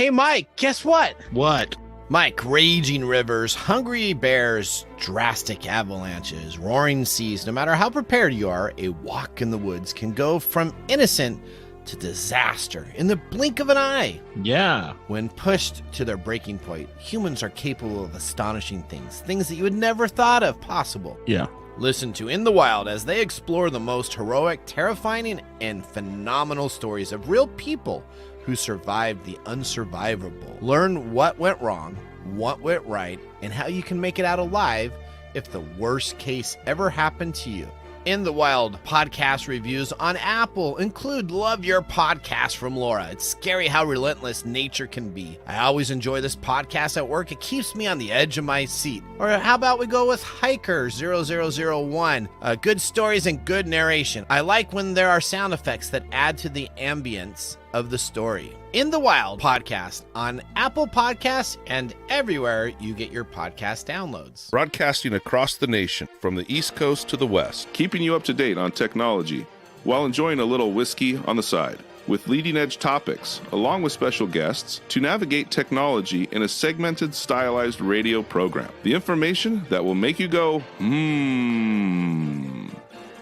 Hey, Mike, guess what? What? Mike, raging rivers, hungry bears, drastic avalanches, roaring seas. No matter how prepared you are, a walk in the woods can go from innocent to disaster in the blink of an eye. Yeah. When pushed to their breaking point, humans are capable of astonishing things that you would never thought of possible. Yeah. Listen to In the Wild as they explore the most heroic, terrifying, and phenomenal stories of real people who survived the unsurvivable. Learn what went wrong, what went right, and how you can make it out alive if the worst case ever happened to you. In the Wild podcast reviews on Apple include Love Your Podcast from Laura. It's scary how relentless nature can be. I always enjoy this podcast at work. It keeps me on the edge of my seat. Or how about we go with Hiker 0001? Good stories and good narration. I like when there are sound effects that add to the ambience of the story. In the Wild podcast on Apple Podcasts and everywhere you get your podcast downloads. Broadcasting across the nation from the East Coast to the West, keeping you up to date on technology while enjoying a little whiskey on the side, with leading edge topics along with special guests to navigate technology in a segmented, stylized radio program. The information that will make you go,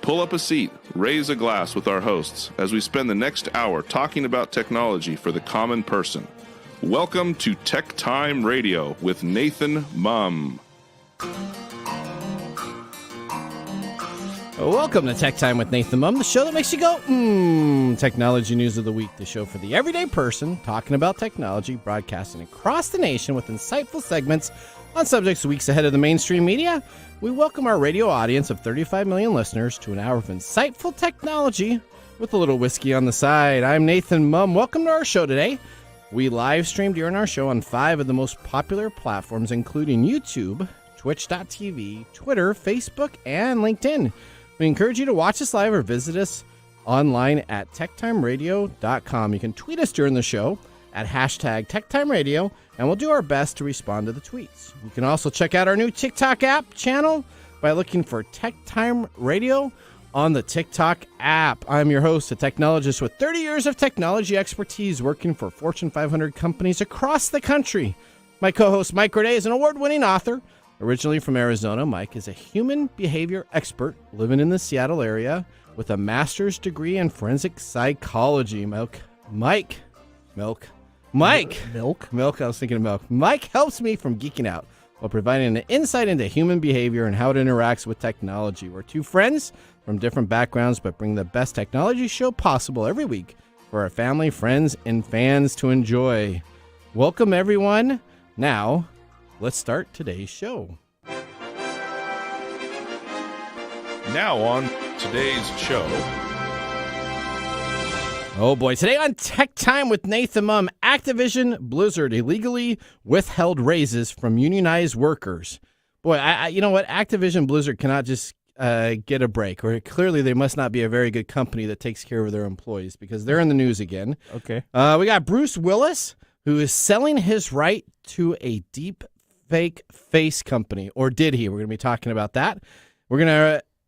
Pull up a seat, raise a glass with our hosts as we spend the next hour talking about technology for the common person. Welcome to TechTime Radio with Nathan Mumm. Welcome to Tech Time with Nathan Mumm, the show that makes you go, Technology News of the Week, the show for the everyday person talking about technology, broadcasting across the nation with insightful segments on subjects weeks ahead of the mainstream media. We welcome our radio audience of 35 million listeners to an hour of insightful technology with a little whiskey on the side. I'm Nathan Mumm. Welcome to our show today. We live stream during our show on 5 of the most popular platforms, including YouTube, Twitch.tv, Twitter, Facebook, and LinkedIn. We encourage you to watch us live or visit us online at techtimeradio.com. You can tweet us during the show at hashtag TechTimeRadio, and we'll do our best to respond to the tweets. You can also check out our new TikTok app channel by looking for TechTime Radio on the TikTok app. I'm your host, a technologist with 30 years of technology expertise working for Fortune 500 companies across the country. My co-host, Mike Corday, is an award-winning author. Originally from Arizona, Mike is a human behavior expert living in the Seattle area with a master's degree in forensic psychology. Milk. I was thinking of milk. Mike helps me from geeking out while providing an insight into human behavior and how it interacts with technology. We're two friends from different backgrounds, but bring the best technology show possible every week for our family, friends, and fans to enjoy. Welcome, everyone. Now, let's start today's show. Now on today's show. Oh boy, today on Tech Time with Nathan Mumm, Activision Blizzard illegally withheld raises from unionized workers. Boy, you know what? Activision Blizzard cannot just get a break, or clearly they must not be a very good company that takes care of their employees because they're in the news again. Okay. We got Bruce Willis, who is selling his right to a deepfake face company, or did he? We're going to be talking about that.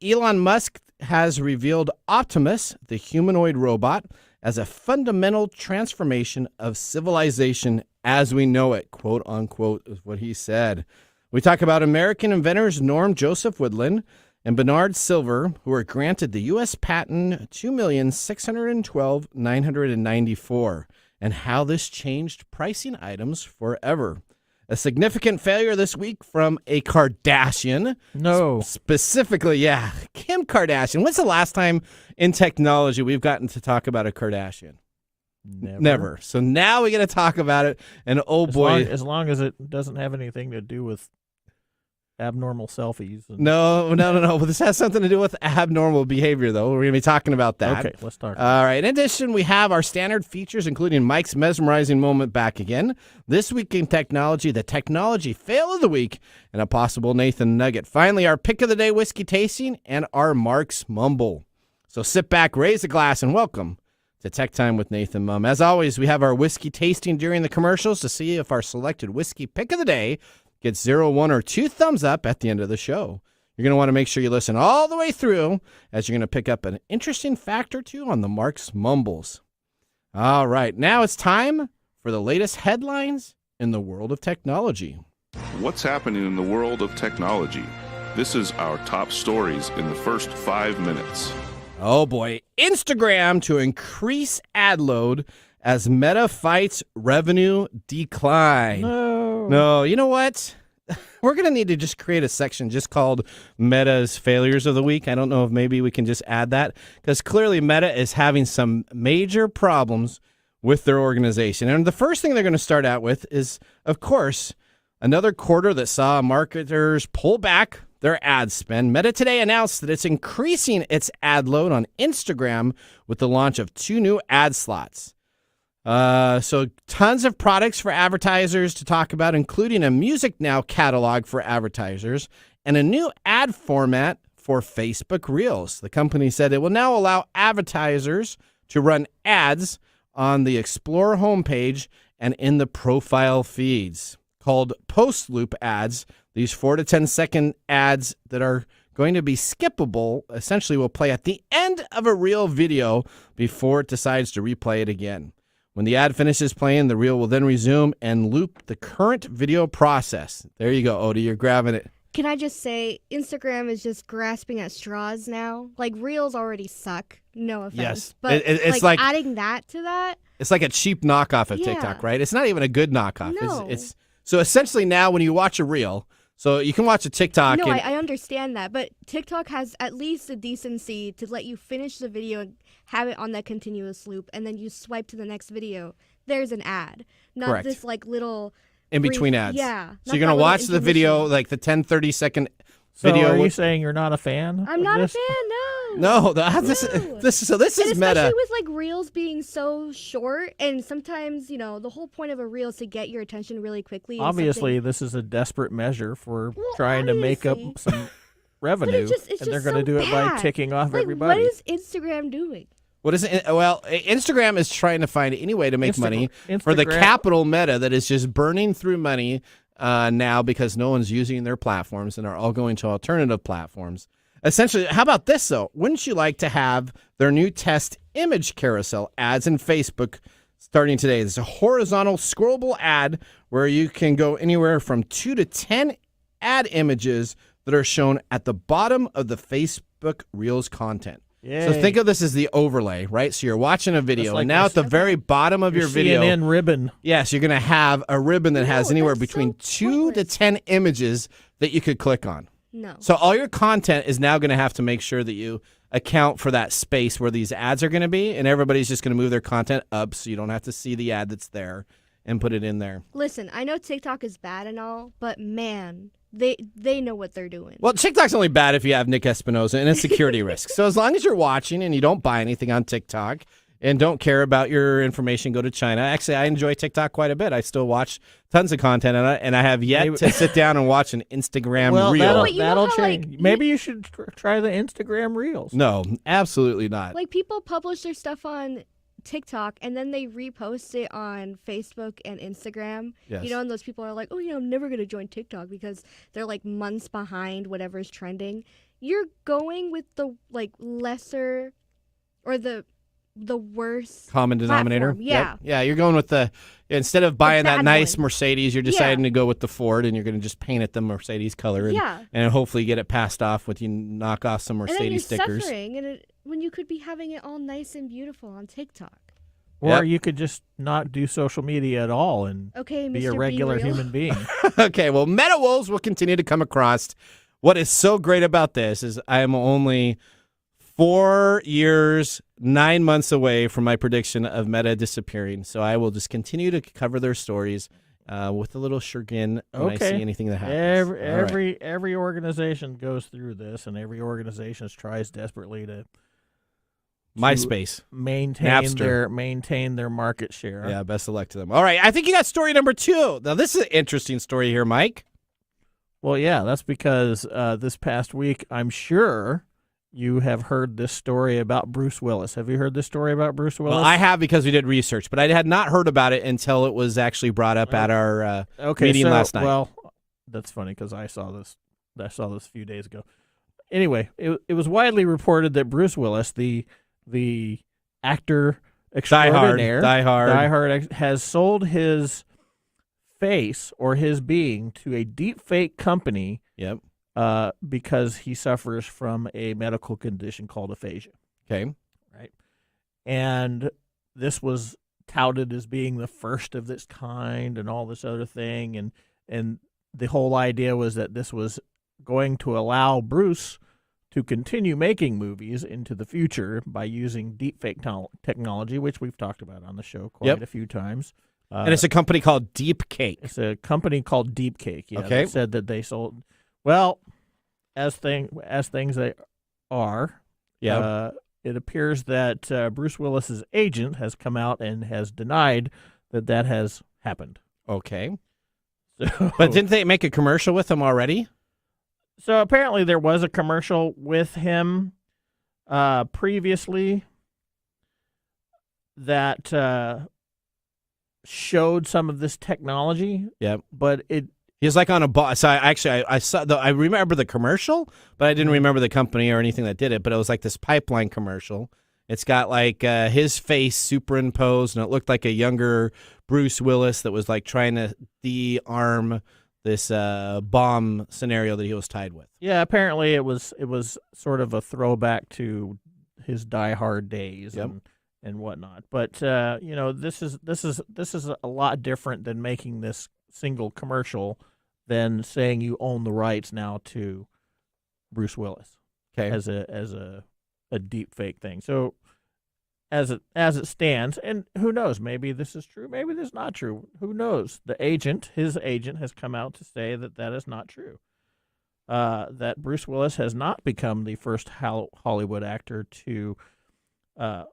Elon Musk has revealed Optimus, the humanoid robot, as a fundamental transformation of civilization as we know it, quote unquote, is what he said. We talk about American inventors Norm Joseph Woodland and Bernard Silver, who were granted the U.S. patent 2,612,994, and how this changed pricing items forever. A significant failure this week from a Kardashian. No. Specifically, Kim Kardashian. When's the last time in technology we've gotten to talk about a Kardashian? Never. So now we get to talk about it, and as long as it doesn't have anything to do with abnormal selfies. No. Well, this has something to do with abnormal behavior, though. We're going to be talking about that. Okay, let's talk. All right. In addition, we have our standard features, including Mike's Mesmerizing Moment back again. This week in technology, the technology fail of the week, and a possible Nathan Nugget. Finally, our pick of the day whiskey tasting and our Marc's Mumble. So sit back, raise a glass, and welcome to Tech Time with Nathan Mumm. As always, we have our whiskey tasting during the commercials to see if our selected whiskey pick of the day gets 0, 1, or 2 thumbs up at the end of the show. You're going to want to make sure you listen all the way through, as you're going to pick up an interesting fact or two on the Marc's Mumbles. All right, now it's time for the latest headlines in the world of technology. What's happening in the world of technology? This is our top stories in the first 5 minutes. Oh boy, Instagram to increase ad load as Meta fights revenue decline. No, you know what? We're going to need to just create a section just called Meta's Failures of the Week. I don't know if maybe we can just add that, because clearly Meta is having some major problems with their organization. And the first thing they're going to start out with is, of course, another quarter that saw marketers pull back their ad spend. Meta today announced that it's increasing its ad load on Instagram with the launch of 2 new ad slots. So tons of products for advertisers to talk about, including a Music Now catalog for advertisers and a new ad format for Facebook Reels. The company said it will now allow advertisers to run ads on the Explore homepage and in the profile feeds. Called post loop ads, these 4 to 10 second ads that are going to be skippable essentially will play at the end of a reel video before it decides to replay it again. When the ad finishes playing, the reel will then resume and loop the current video process. There you go, Odie, you're grabbing it. Can I just say, Instagram is just grasping at straws now? Like, Reels already suck. No offense. Yes. But it's like adding that to that? It's like a cheap knockoff of Yeah. TikTok, right? It's not even a good knockoff. No. It's so essentially now when you watch a reel, so you can watch a TikTok. No, and, I understand that. But TikTok has at least the decency to let you finish the video and have it on that continuous loop, and then you swipe to the next video. There's an ad. Not Correct. this, like, little... in between brief- ads. Yeah. So not you're going that to watch little the video, intermission. like the 10, 30-second So video. are you saying you're not a fan? I'm of not this? a fan, no. No, this No. is And especially Meta. with like reels being so short, and sometimes the whole point of a reel is to get your attention really quickly. and Obviously, something- this is a desperate measure for Well, trying to make up obviously. some revenue, it's and they're just going to so do it by bad. ticking off like, everybody. what is Instagram doing? What is it? Well, Instagram is trying to find any way to make money for the Instagram- capital Meta that is just burning through money now because no one's using their platforms and are all going to alternative platforms. Essentially, how about this, though? Wouldn't you like to have their new test image carousel ads in Facebook starting today? There's a horizontal scrollable ad where you can go anywhere from 2 to 10 ad images that are shown at the bottom of the Facebook Reels content. So Yay. think of this as the overlay, right? So you're watching a video, That's like and now your at the very bottom of your video, CNN ribbon. yes, you're going to have a ribbon that has No, anywhere that's between so 2 to pointless. 10 images that you could click on. No. So all your content is now going to have to make sure that you account for that space where these ads are going to be, and everybody's just going to move their content up so you don't have to see the ad that's there and put it in there. Listen, I know TikTok is bad and all, but man, they know what they're doing. Well, TikTok's only bad if you have Nick Espinosa and a security risk. So as long as you're watching and you don't buy anything on TikTok and don't care about your information, go to China. Actually, I enjoy TikTok quite a bit. I still watch tons of content, and I have yet to sit down and watch an Instagram Well, reel. But you know that'll how, change. like, Maybe you should try the Instagram Reels. No, absolutely not. Like, people publish their stuff on TikTok and then they repost it on Facebook and Instagram. Yes. And those people are like, oh, I'm never going to join TikTok because they're like months behind whatever's trending. You're going with the like lesser or the worst Common denominator. platform. Yeah. Yep. Yeah, you're going with instead of buying that bad nice one. Mercedes, you're deciding to go with the Ford, and you're going to just paint it the Mercedes color and, Yeah. and hopefully get it passed off with you knock off some And then you're Mercedes stickers. suffering when you could be having it all nice and beautiful on TikTok. Or Yep. you could just not do social media at all and Okay, be Mr. a regular Be Real. human being. Okay, well, Meta Wolves will continue to come across. What is so great about this is I am only 4 years, 9 months away from my prediction of Meta disappearing. So I will just continue to cover their stories with a little chagrin when I see anything that happens. Every organization goes through this, and every organization tries desperately to MySpace. maintain their market share. Yeah, best of luck to them. All right, I think you got story number 2. Now, this is an interesting story here, Mike. Well, yeah, that's because this past week, I'm sure you have heard this story about Bruce Willis. Have you heard this story about Bruce Willis? Well, I have because we did research, but I had not heard about it until it was actually brought up at our meeting last night. Well, that's funny because I saw this a few days ago. Anyway, it was widely reported that Bruce Willis, the actor extraordinaire, Die Hard, has sold his face or his being to a deepfake company. Yep. Because he suffers from a medical condition called aphasia. Okay. Right. And this was touted as being the first of its kind and all this other thing. And the whole idea was that this was going to allow Bruce to continue making movies into the future by using deepfake technology, which we've talked about on the show quite a few times. And it's a company called Deepcake. It's a company called Deepcake. Yeah, okay. They said that they sold. Well, as things they are, it appears that Bruce Willis's agent has come out and has denied that has happened. Okay. So, but didn't they make a commercial with him already? So apparently there was a commercial with him previously that showed some of this technology. Yep. But he was like on a bus. So I saw. I remember the commercial, but I didn't remember the company or anything that did it. But it was like this pipeline commercial. It's got like his face superimposed, and it looked like a younger Bruce Willis that was like trying to de-arm this bomb scenario that he was tied with. Yeah, apparently it was sort of a throwback to his Die Hard days and whatnot. But this is a lot different than making this single commercial than saying you own the rights now to Bruce Willis. Okay. As a deep fake thing. So as it stands, and who knows, maybe this is true, maybe this is not true. Who knows? His agent has come out to say that is not true. That Bruce Willis has not become the first Hollywood actor to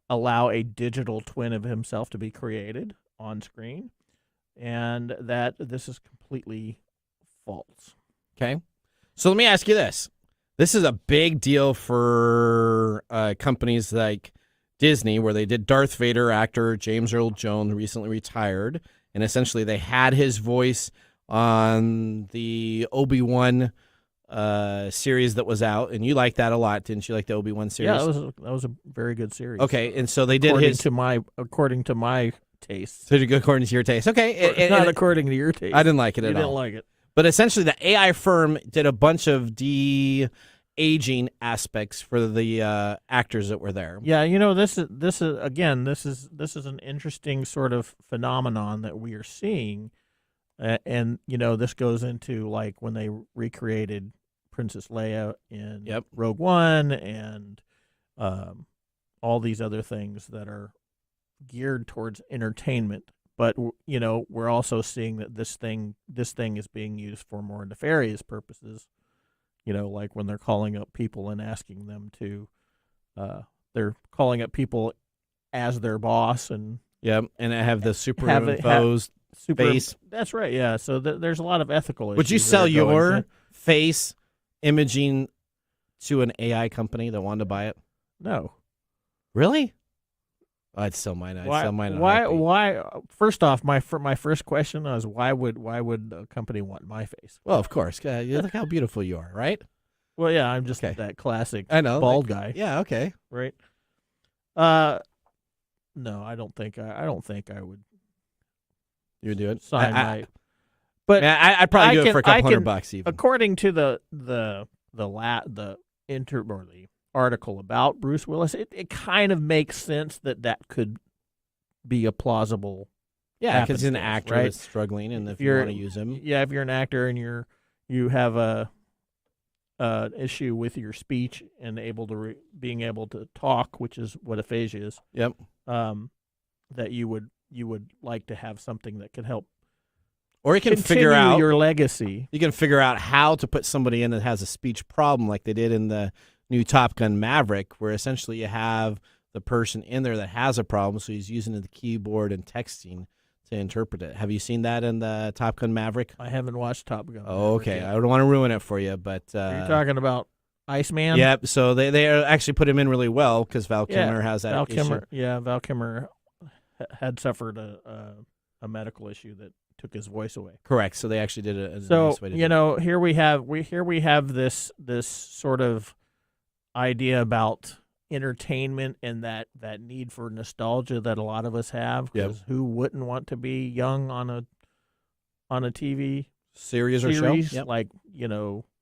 allow a digital twin of himself to be created on screen, and that this is completely false. Okay. So let me ask you this. This is a big deal for companies like Disney, where they did Darth Vader actor James Earl Jones recently retired, and essentially they had his voice on the Obi-Wan series that was out, and you liked that a lot, didn't you? Like the Obi-Wan series? Yeah, that was a very good series. Okay, and so they did according to my taste. So according to your taste, okay, not according to your taste. I didn't like it at all. You didn't like it. But essentially, the AI firm did a bunch of de-aging aspects for the actors that were there. Yeah, this is an interesting sort of phenomenon that we are seeing, and this goes into like when they recreated Princess Leia in Rogue One and all these other things that are geared towards entertainment. But we're also seeing that this thing is being used for more nefarious purposes. Like when they're calling up people and asking them to, they're calling up people as their boss and and I have the superimposed face. That's right. Yeah. So there's a lot of ethical issues. Would you sell your face imaging to an AI company that wanted to buy it? No. Really? I'd sell mine. Why? First off, my first question was why would a company want my face? Well, of course. Look how beautiful you are, right? Well, yeah, I'm just that classic bald guy. Yeah, okay. Right. No, I don't think I would. You would do it? Sign but I'd probably do it for a couple $100 even. According to the article about Bruce Willis, it kind of makes sense that could be a plausible. Yeah, because he's an actor right? that's struggling, and if you want to use him, if you're an actor and you have a issue with your speech and being able to talk, which is what aphasia is. Yep. That you would like to have something that could help. Or you can figure out your legacy. You can figure out how to put somebody in that has a speech problem, like they did in the new Top Gun Maverick, where essentially you have the person in there that has a problem, so he's using the keyboard and texting to interpret it. Have you seen that in the Top Gun Maverick? I haven't watched Top Gun. Oh, okay. I don't want to ruin it for you, but are you talking about Iceman? Yep. So they actually put him in really well because Val Kilmer has that issue. Val Kilmer had suffered a medical issue that took his voice away. Correct. So they actually did it. Here we have this sort of idea about entertainment and that need for nostalgia that a lot of us have. Yep. Because who wouldn't want to be young on a TV Series or show? Yep. Like,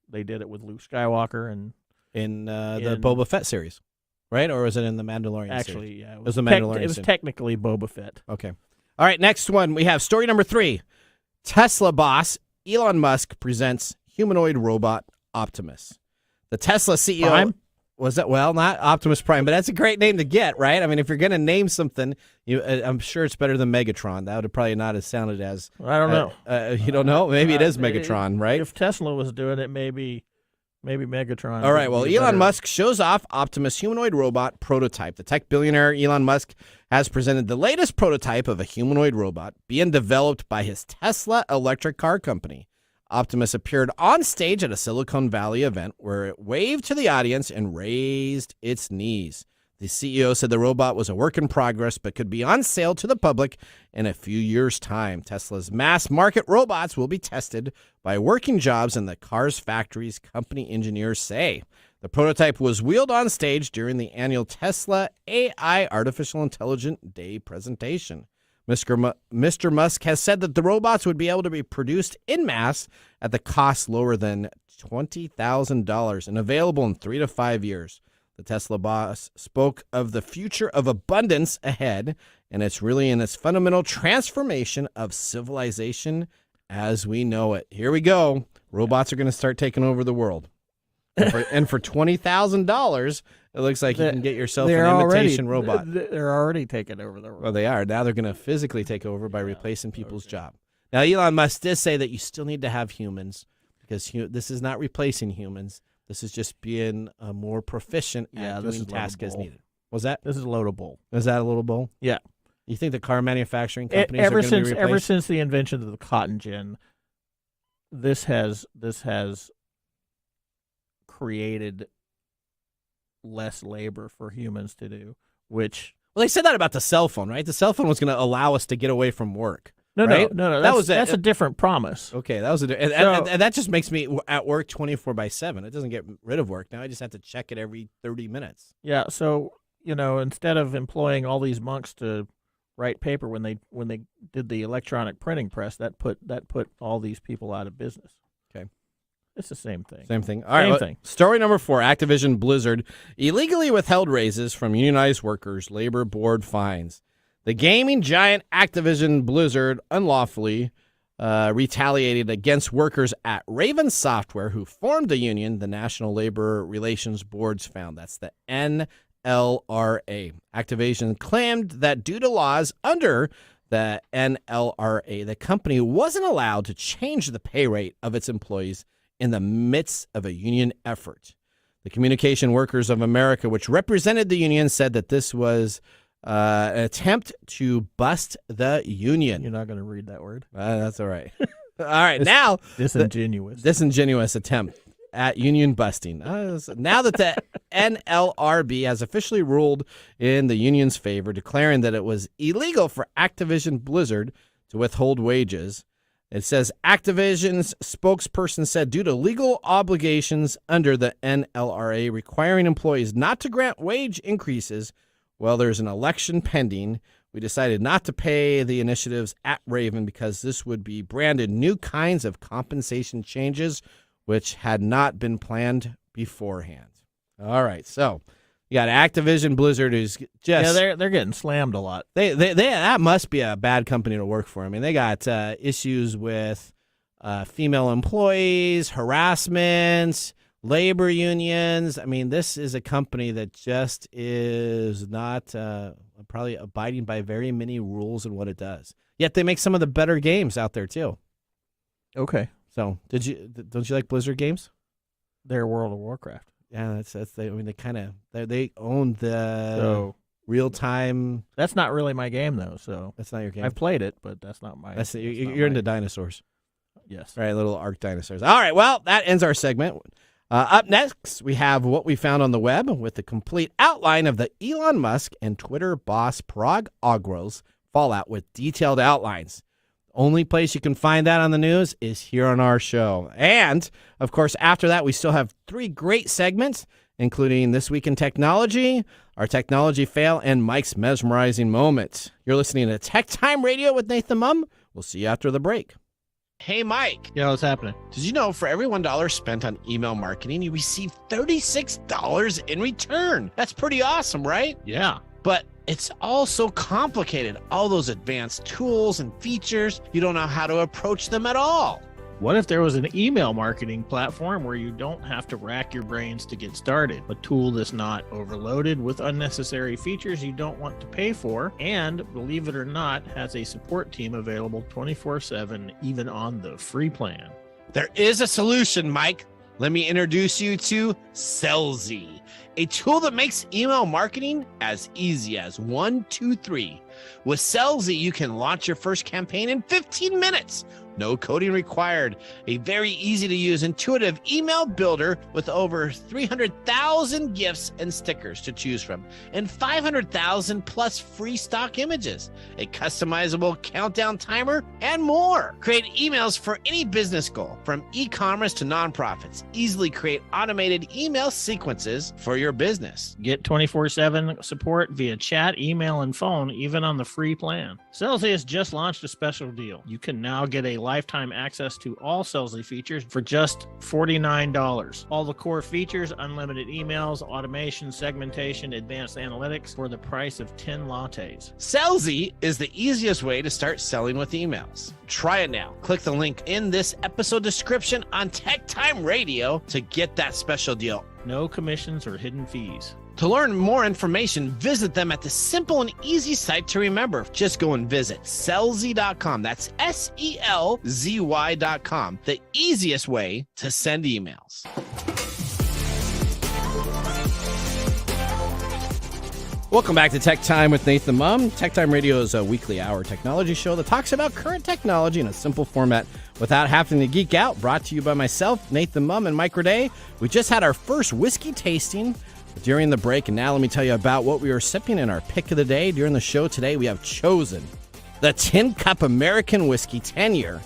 they did it with Luke Skywalker and In the Boba Fett series, right? Or was it in the Mandalorian series? actually, yeah, It was the Mandalorian it was series. technically Boba Fett. Okay. All right, next one. We have story number 3. Tesla boss Elon Musk presents humanoid robot Optimus. The Tesla CEO... Prime? Was that, well, not Optimus Prime, but that's a great name to get, right? I mean, if you're going to name something, I'm sure it's better than Megatron. That would have probably not have sounded as... I don't know. You don't know? Maybe it is Megatron, right? If Tesla was doing it, maybe Megatron. All right, well, would be Elon better. Musk shows off Optimus humanoid robot prototype. The tech billionaire Elon Musk has presented the latest prototype of a humanoid robot being developed by his Tesla electric car company. Optimus appeared on stage at a Silicon Valley event where it waved to the audience and raised its knees. The CEO said the robot was a work in progress but could be on sale to the public in a few years' time. Tesla's mass market robots will be tested by working jobs in the car's factories, company engineers say. The prototype was wheeled on stage during the annual Tesla AI Artificial Intelligence Day presentation. Mr. Musk has said that the robots would be able to be produced en masse at the cost lower than $20,000 and available in 3 to 5 years. The Tesla boss spoke of the future of abundance ahead, and it's really in its fundamental transformation of civilization as we know it. Here we go. Robots are going to start taking over the world. And for $20,000, it looks like you can get yourself an imitation robot. They're already taking over the world. Well, they are. Now they're going to physically take over by replacing people's job. Now, Elon Musk did say that you still need to have humans because this is not replacing humans. This is just being more proficient at doing tasks as needed. Was that? This is loadable. Is that a little bowl? Yeah. You think the car manufacturing companies are going to be replaced? Ever since the invention of the cotton gin, this has created less labor for humans to do, which... Well, they said that about the cell phone, right? The cell phone was going to allow us to get away from work. No. That's a different promise. Okay, that was and that just makes me at work 24/7. It doesn't get rid of work now. I just have to check it every 30 minutes. Yeah, so instead of employing all these monks to write paper when they did the electronic printing press, that put all these people out of business. Okay. It's the same thing. Same thing. All right. Thing. Story number 4, Activision Blizzard illegally withheld raises from unionized workers, labor board fines. The gaming giant Activision Blizzard unlawfully retaliated against workers at Raven Software who formed the union, the National Labor Relations Boards found. That's the NLRA. Activision claimed that due to laws under the NLRA, the company wasn't allowed to change the pay rate of its employees in the midst of a union effort. The Communication Workers of America, which represented the union, said that this was an attempt to bust the union. You're not going to read that word. That's all right. All right, now disingenuous attempt at union busting. Now that the NLRB has officially ruled in the union's favor, declaring that it was illegal for Activision Blizzard to withhold wages. It says Activision's spokesperson said due to legal obligations under the NLRA requiring employees not to grant wage increases while there's an election pending, we decided not to pay the initiatives at Raven because this would be branded new kinds of compensation changes which had not been planned beforehand. All right, so you got Activision Blizzard who's just they're getting slammed a lot. They that must be a bad company to work for. I mean, they got issues with female employees, harassment, labor unions. I mean, this is a company that just is not probably abiding by very many rules in what it does. Yet they make some of the better games out there too. Okay. So don't you like Blizzard games? They're World of Warcraft. Yeah, they own the real time. That's not really my game though. So that's not your game. I've played it, but that's not my. You're into dinosaurs. Yes. Right, little arc dinosaurs. All right, well, that ends our segment. Up next, we have what we found on the web with the complete outline of the Elon Musk and Twitter boss Parag Agrar's fallout with detailed outlines. Only place you can find that on the news is here on our show. And, of course, after that, we still have 3 great segments, including This Week in Technology, our technology fail, and Mike's mesmerizing moment. You're listening to Tech Time Radio with Nathan Mumm. We'll see you after the break. Hey, Mike. Yeah, what's happening? Did you know for every $1 spent on email marketing, you receive $36 in return? That's pretty awesome, right? Yeah. But it's all so complicated. All those advanced tools and features, you don't know how to approach them at all. What if there was an email marketing platform where you don't have to rack your brains to get started? A tool that's not overloaded with unnecessary features you don't want to pay for, and, believe it or not, has a support team available 24/7, even on the free plan. There is a solution, Mike. Let me introduce you to Sellzy, a tool that makes email marketing as easy as 1, 2, 3. With Sellzy, you can launch your first campaign in 15 minutes. No coding required. A very easy to use, intuitive email builder with over 300,000 gifts and stickers to choose from, and 500,000 plus free stock images, a customizable countdown timer, and more. Create emails for any business goal, from e-commerce to nonprofits. Easily create automated email sequences for your business. Get 24/7 support via chat, email, and phone, even on the free plan. Sellzy has just launched a special deal. You can now get a lifetime access to all Sellzy features for just $49. All the core features, unlimited emails, automation, segmentation, advanced analytics for the price of 10 lattes. Sellzy is the easiest way to start selling with emails. Try it now. Click the link in this episode description on Tech Time Radio to get that special deal. No commissions or hidden fees. To learn more information, visit them at the simple and easy site to remember. Just go and visit sellzy.com. That's SELZY.com. The easiest way to send emails. Welcome back to Tech Time with Nathan Mumm. Tech Time Radio is a weekly hour technology show that talks about current technology in a simple format without having to geek out. Brought to you by myself, Nathan Mumm, and Mike Raday. We just had our first whiskey tasting during the break, and now let me tell you about what we were sipping in our pick of the day. During the show today, we have chosen the Tin Cup American Whiskey 10-year,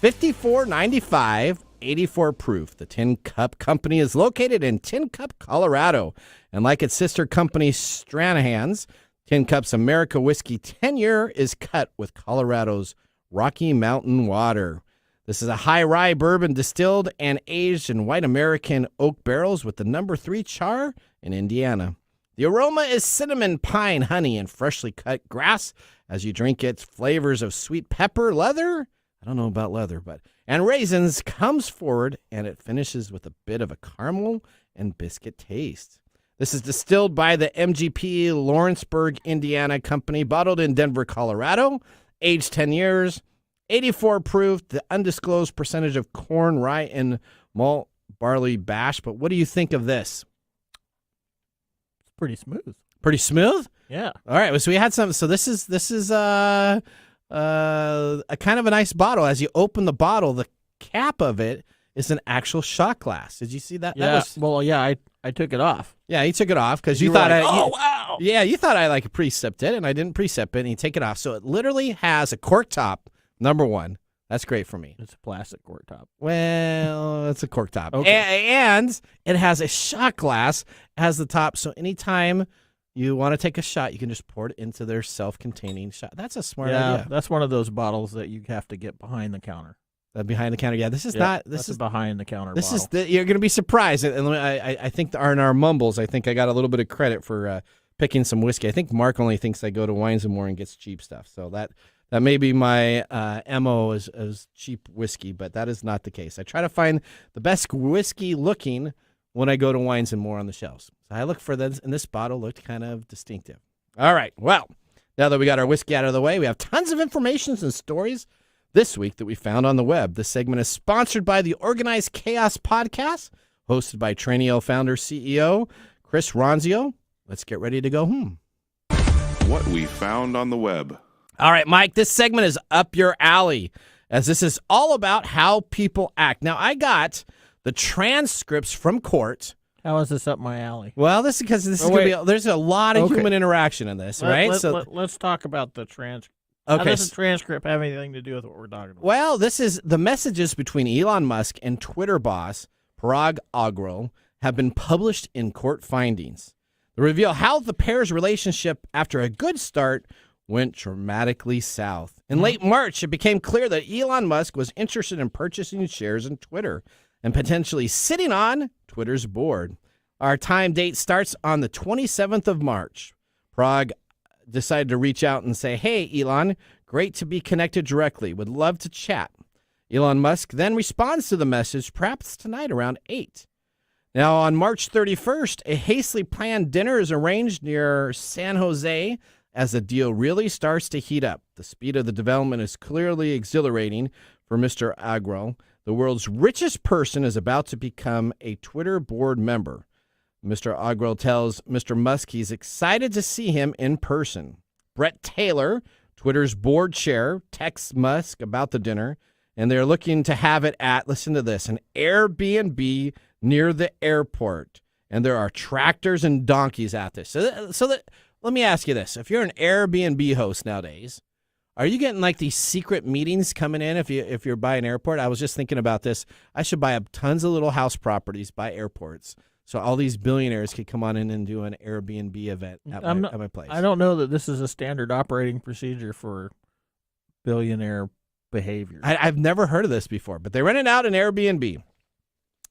$54.95, 84 proof. The Tin Cup Company is located in Tin Cup, Colorado, and like its sister company, Stranahan's, Tin Cup's America Whiskey 10-year is cut with Colorado's Rocky Mountain water. This is a high rye bourbon distilled and aged in white American oak barrels with the number 3 char in Indiana. The aroma is cinnamon, pine, honey, and freshly cut grass. As you drink it, flavors of sweet pepper, leather, I don't know about leather, and raisins comes forward, and it finishes with a bit of a caramel and biscuit taste. This is distilled by the MGP Lawrenceburg, Indiana company, bottled in Denver, Colorado, aged 10 years. 84 proof, the undisclosed percentage of corn, rye, and malt barley mash. But what do you think of this? It's pretty smooth. Pretty smooth? Yeah. All right. So we had some. So this is a kind of a nice bottle. As you open the bottle, the cap of it is an actual shot glass. Did you see that? Yeah. I took it off. Yeah, you took it off because you were thought like, wow. Yeah, you thought I like pre-sipped it, and I didn't pre-sip it. And you take it off, so it literally has a cork top. Number one. That's great for me. It's a plastic cork top. Well, it's a cork top. Okay. And it has a shot glass as the top. So anytime you want to take a shot, you can just pour it into their self-containing shot. That's a smart idea. That's one of those bottles that you have to get behind the counter. Behind the counter. Yeah, this is not. This that's is a behind the counter. This bottle. is you're going to be surprised. And I think in our Mumbles, I think I got a little bit of credit for picking some whiskey. I think Marc only thinks I go to Wines and More and gets cheap stuff. So that may be my MO as cheap whiskey, but that is not the case. I try to find the best whiskey looking when I go to Wines and More on the shelves. So I look for this, and this bottle looked kind of distinctive. All right, well, now that we got our whiskey out of the way, we have tons of information and stories this week that we found on the web. This segment is sponsored by the Organized Chaos podcast, hosted by Trainio founder CEO Chris Ronzio. Let's get ready to go home. What we found on the web. All right, Mike, this segment is up your alley, as this is all about how people act. Now, I got the transcripts from court. How is this up my alley? Well, this is because there's a lot of human interaction in this, right? Let's talk about the transcript. Okay. How does the transcript have anything to do with what we're talking about? Well, this is the messages between Elon Musk and Twitter boss Parag Agrawal have been published in court findings. They reveal how the pair's relationship, after a good start, went dramatically south. In late March, it became clear that Elon Musk was interested in purchasing shares in Twitter and potentially sitting on Twitter's board. Our time date starts on the 27th of March. Prague decided to reach out and say, "Hey, Elon, great to be connected directly. Would love to chat." Elon Musk then responds to the message, perhaps tonight around 8. Now, on March 31st, a hastily planned dinner is arranged near San Jose as the deal really starts to heat up. The speed of the development is clearly exhilarating for Mr. Agro. The world's richest person is about to become a Twitter board member. Mr. Agro tells Mr. Musk he's excited to see him in person. Brett Taylor, Twitter's board chair, texts Musk about the dinner, and they're looking to have it at, listen to this, an Airbnb near the airport. And there are tractors and donkeys at this. Let me ask you this. If you're an Airbnb host nowadays, are you getting like these secret meetings coming in if you're by an airport? I was just thinking about this. I should buy up tons of little house properties by airports, so all these billionaires could come on in and do an Airbnb event at my place. I don't know that this is a standard operating procedure for billionaire behavior. I've never heard of this before, but they rented out an Airbnb.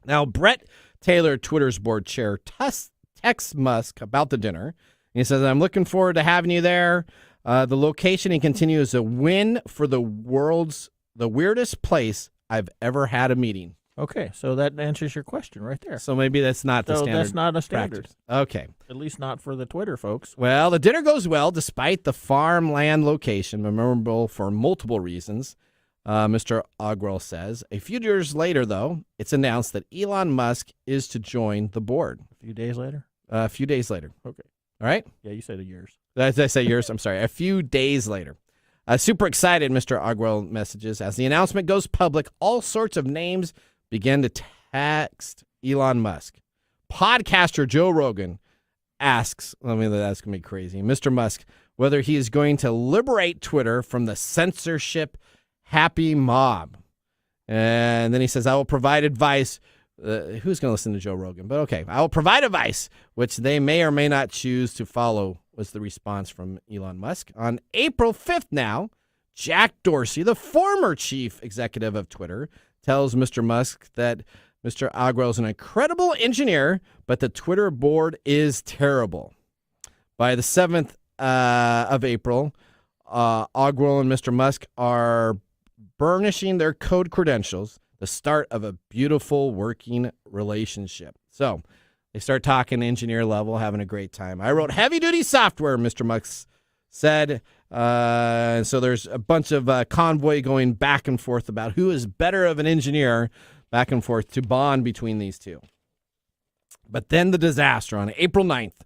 Now, Brett Taylor, Twitter's board chair, texts Musk about the dinner. He says, "I'm looking forward to having you there. The location," he continues, "a win for the weirdest place I've ever had a meeting." Okay, so that answers your question right there. So maybe that's not the standard. That's not a standard. Practice. Okay. At least not for the Twitter folks. Well, the dinner goes well despite the farmland location, memorable for multiple reasons. Mr. Agrell says. A few years later, though, it's announced that Elon Musk is to join the board. A few days later? A few days later. Okay. All right? Yeah, you said years. Did I say years? I'm sorry. A few days later. Super excited, Mr. Agrell messages. As the announcement goes public, all sorts of names began to text Elon Musk. Podcaster Joe Rogan asks, that's going to be crazy, Mr. Musk, whether he is going to liberate Twitter from the censorship happy mob. And then he says, "I will provide advice." Who's going to listen to Joe Rogan? But okay, "I will provide advice, which they may or may not choose to follow," was the response from Elon Musk. On April 5th now, Jack Dorsey, the former chief executive of Twitter, tells Mr. Musk that Mr. Agrell is an incredible engineer, but the Twitter board is terrible. By the 7th of April, Agrell and Mr. Musk are burnishing their code credentials, the start of a beautiful working relationship. So they start talking engineer level, having a great time. "I wrote heavy-duty software," Mr. Musk said. So there's a bunch of convoy going back and forth about who is better of an engineer, back and forth to bond between these two. But then the disaster. On April 9th,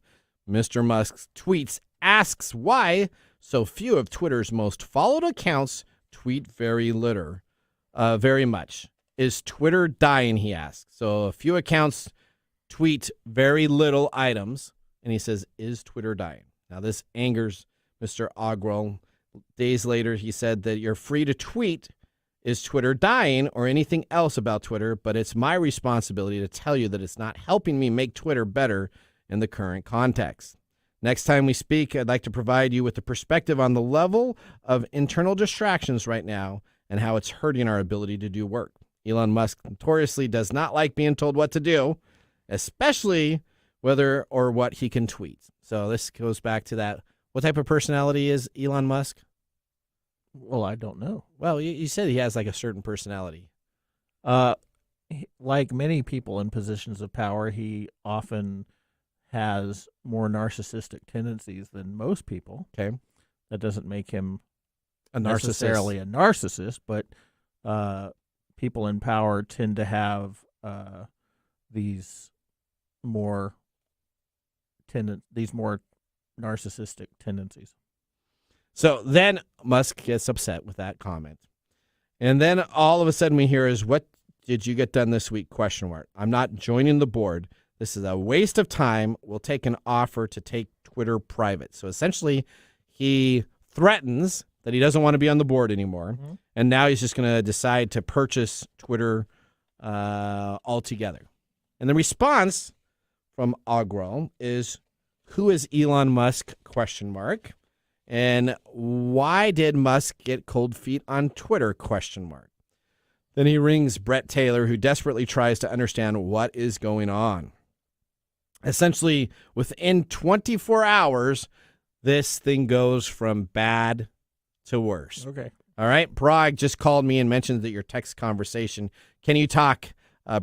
Mr. Musk tweets, asks why so few of Twitter's most followed accounts tweet very much. Is Twitter dying, he asks. So a few accounts tweet very little items, and he says, is Twitter dying? Now this angers Mr. Agrell. Days later, he said that you're free to tweet, is Twitter dying, or anything else about Twitter, but it's my responsibility to tell you that it's not helping me make Twitter better in the current context. Next time we speak, I'd like to provide you with a perspective on the level of internal distractions right now and how it's hurting our ability to do work. Elon Musk notoriously does not like being told what to do, especially whether or what he can tweet. So this goes back to that. What type of personality is Elon Musk? Well, I don't know. Well, you said he has like a certain personality. Like many people in positions of power, he often has more narcissistic tendencies than most people. Okay. That doesn't make him necessarily a narcissist, but people in power tend to have these more narcissistic tendencies. So then Musk gets upset with that comment. And then all of a sudden we hear is, "What did you get done this week?" ? "I'm not joining the board. This is a waste of time. We'll take an offer to take Twitter private." So essentially he threatens that he doesn't want to be on the board anymore. Mm-hmm. And now he's just going to decide to purchase Twitter altogether. And the response from Ogro is, who is Elon Musk, ? And why did Musk get cold feet on Twitter, ? Then he rings Brett Taylor, who desperately tries to understand what is going on. Essentially, within 24 hours, this thing goes from bad to worse. Okay. All right. Prague just called me and mentioned that your text conversation. Can you talk?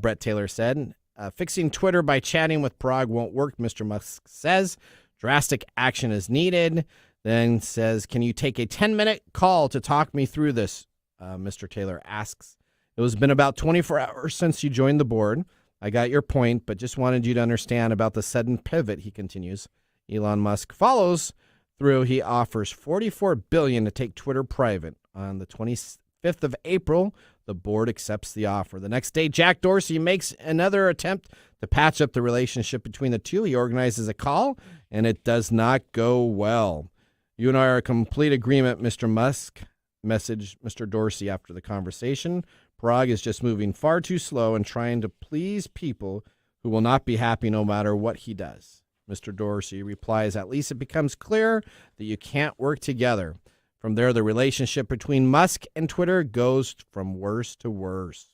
Brett Taylor said. Fixing Twitter by chatting with Prague won't work, Mr. Musk says. Drastic action is needed. Then says, can you take a 10-minute call to talk me through this? Mr. Taylor asks. It has been about 24 hours since you joined the board. I got your point, but just wanted you to understand about the sudden pivot, he continues. Elon Musk follows through. He offers $44 billion to take Twitter private. On the 25th of April, the board accepts the offer. The next day, Jack Dorsey makes another attempt to patch up the relationship between the two. He organizes a call, and it does not go well. You and I are in complete agreement, Mr. Musk, messaged Mr. Dorsey after the conversation. Prague is just moving far too slow and trying to please people who will not be happy no matter what he does. Mr. Dorsey replies, at least it becomes clear that you can't work together. From there, the relationship between Musk and Twitter goes from worse to worse.